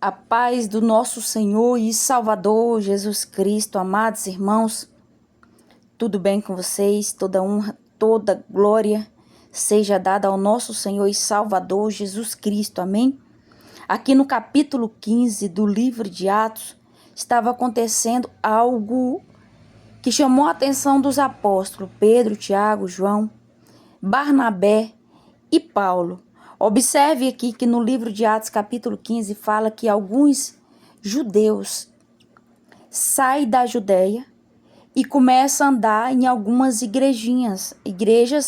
A paz do nosso Senhor e Salvador Jesus Cristo, amados irmãos, tudo bem com vocês? Toda honra, toda glória seja dada ao nosso Senhor e Salvador Jesus Cristo, amém? Aqui no capítulo 15 do livro de Atos, estava acontecendo algo que chamou a atenção dos apóstolos Pedro, Tiago, João, Barnabé e Paulo. Observe aqui que no livro de Atos, capítulo 15, fala que alguns judeus saem da Judéia e começam a andar em algumas igrejas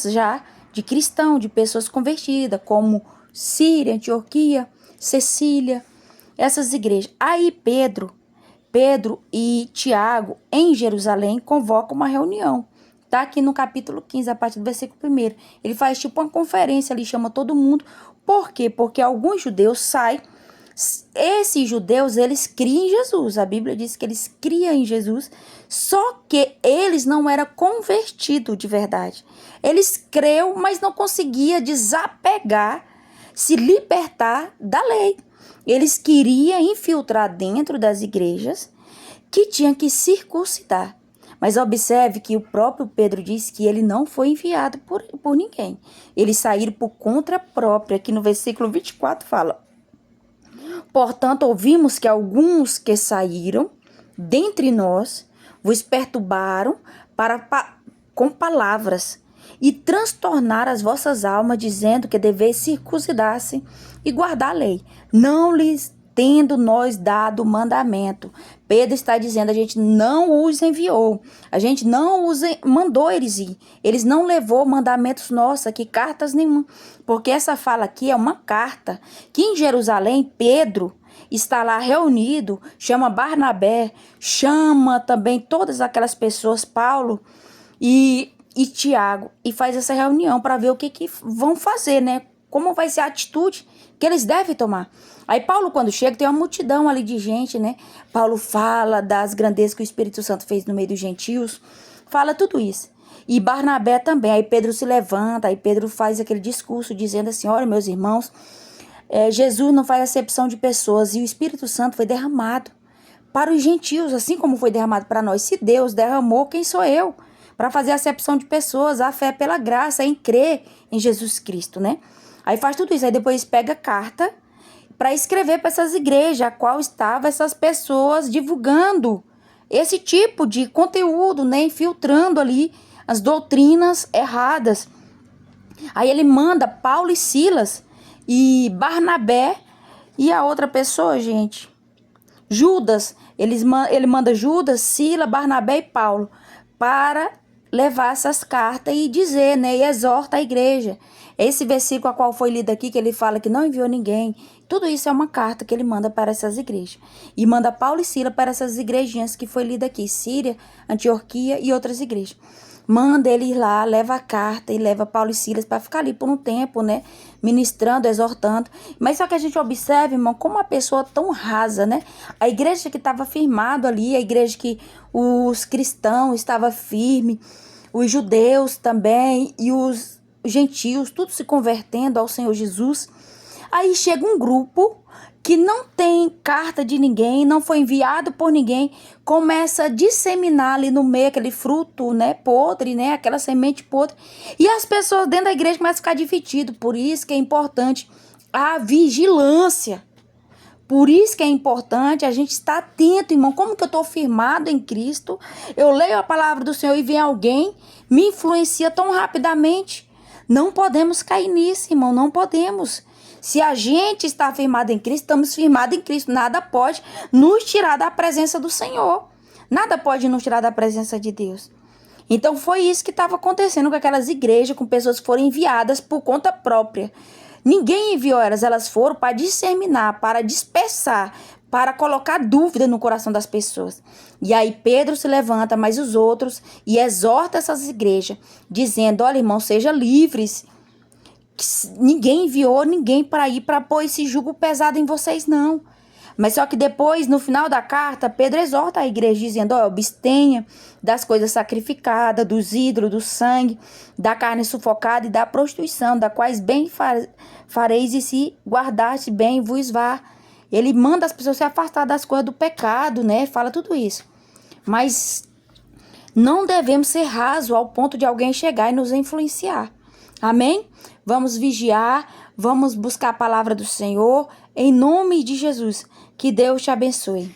já de cristão, de pessoas convertidas, como Síria, Antioquia, Cecília, essas igrejas. Aí Pedro e Tiago, em Jerusalém, convocam uma reunião. Está aqui no capítulo 15, a partir do versículo 1. Ele faz tipo uma conferência ali, chama todo mundo. Por quê? Porque alguns judeus saem. Esses judeus, eles criam em Jesus. A Bíblia diz que eles criam em Jesus. Só que eles não eram convertidos de verdade. Eles creu, mas não conseguiam desapegar, se libertar da lei. Eles queriam infiltrar dentro das igrejas que tinham que circuncidar. Mas observe que o próprio Pedro diz que ele não foi enviado por ninguém. Eles saíram por conta própria. Aqui no versículo 24 fala: portanto, ouvimos que alguns que saíram dentre nós vos perturbaram com palavras e transtornaram as vossas almas, dizendo que deveis circuncidar-se e guardar a lei, não lhes tendo nós dado mandamento. Pedro está dizendo, a gente não os enviou, a gente não os mandou eles ir, eles não levou mandamentos nossos aqui, cartas nenhuma, porque essa fala aqui é uma carta, que em Jerusalém, Pedro está lá reunido, chama Barnabé, chama também todas aquelas pessoas, Paulo e Tiago, e faz essa reunião para ver o que vão fazer, né? Como vai ser a atitude que eles devem tomar. Aí Paulo, quando chega, tem uma multidão ali de gente, né? Paulo fala das grandezas que o Espírito Santo fez no meio dos gentios, fala tudo isso. E Barnabé também. Aí Pedro se levanta, aí Pedro faz aquele discurso dizendo assim: olha, meus irmãos, Jesus não faz acepção de pessoas e o Espírito Santo foi derramado para os gentios, assim como foi derramado para nós. Se Deus derramou, quem sou eu? Para fazer acepção de pessoas, a fé pela graça, em crer em Jesus Cristo, né? Aí faz tudo isso, aí depois pega carta para escrever para essas igrejas, a qual estavam essas pessoas divulgando esse tipo de conteúdo, né? Infiltrando ali as doutrinas erradas. Aí ele manda Paulo e Silas e Barnabé e a outra pessoa, gente, Judas. Ele manda Judas, Silas, Barnabé e Paulo para levar essas cartas e dizer, né, e exorta a igreja. Esse versículo a qual foi lido aqui, que ele fala que não enviou ninguém, tudo isso é uma carta que ele manda para essas igrejas. E manda Paulo e Silas para essas igrejinhas que foi lida aqui, Síria, Antioquia e outras igrejas. Manda ele ir lá, leva a carta e leva Paulo e Silas para ficar ali por um tempo, né? Ministrando, exortando. Mas só que a gente observa, irmão, como uma pessoa tão rasa, né? A igreja que estava firmado ali, a igreja que os cristãos estavam firmes, os judeus também e os gentios, tudo se convertendo ao Senhor Jesus. Aí chega um grupo que não tem carta de ninguém, não foi enviado por ninguém, começa a disseminar ali no meio aquele fruto, né, podre, né, aquela semente podre, e as pessoas dentro da igreja começam a ficar divididas. Por isso que é importante a vigilância. Por isso que é importante a gente estar atento, irmão. Como que eu estou firmado em Cristo? Eu leio a palavra do Senhor e vem alguém, me influencia tão rapidamente. Não podemos cair nisso, irmão, não podemos. Se a gente está firmado em Cristo, estamos firmados em Cristo. Nada pode nos tirar da presença do Senhor. Nada pode nos tirar da presença de Deus. Então foi isso que estava acontecendo com aquelas igrejas, com pessoas que foram enviadas por conta própria. Ninguém enviou elas foram para disseminar, para dispersar, para colocar dúvida no coração das pessoas. E aí Pedro se levanta, mas os outros, e exorta essas igrejas, dizendo: olha, irmão, sejam livres. Ninguém enviou ninguém para ir para pôr esse jugo pesado em vocês, não. Mas só que depois, no final da carta, Pedro exorta a igreja dizendo: abstenha das coisas sacrificadas, dos ídolos, do sangue, da carne sufocada e da prostituição, da quais bem fareis, e se guardaste bem vos vá. Ele manda as pessoas se afastar das coisas do pecado, né? Fala tudo isso. Mas não devemos ser rasos ao ponto de alguém chegar e nos influenciar. Amém? Vamos vigiar, vamos buscar a palavra do Senhor, em nome de Jesus. Que Deus te abençoe.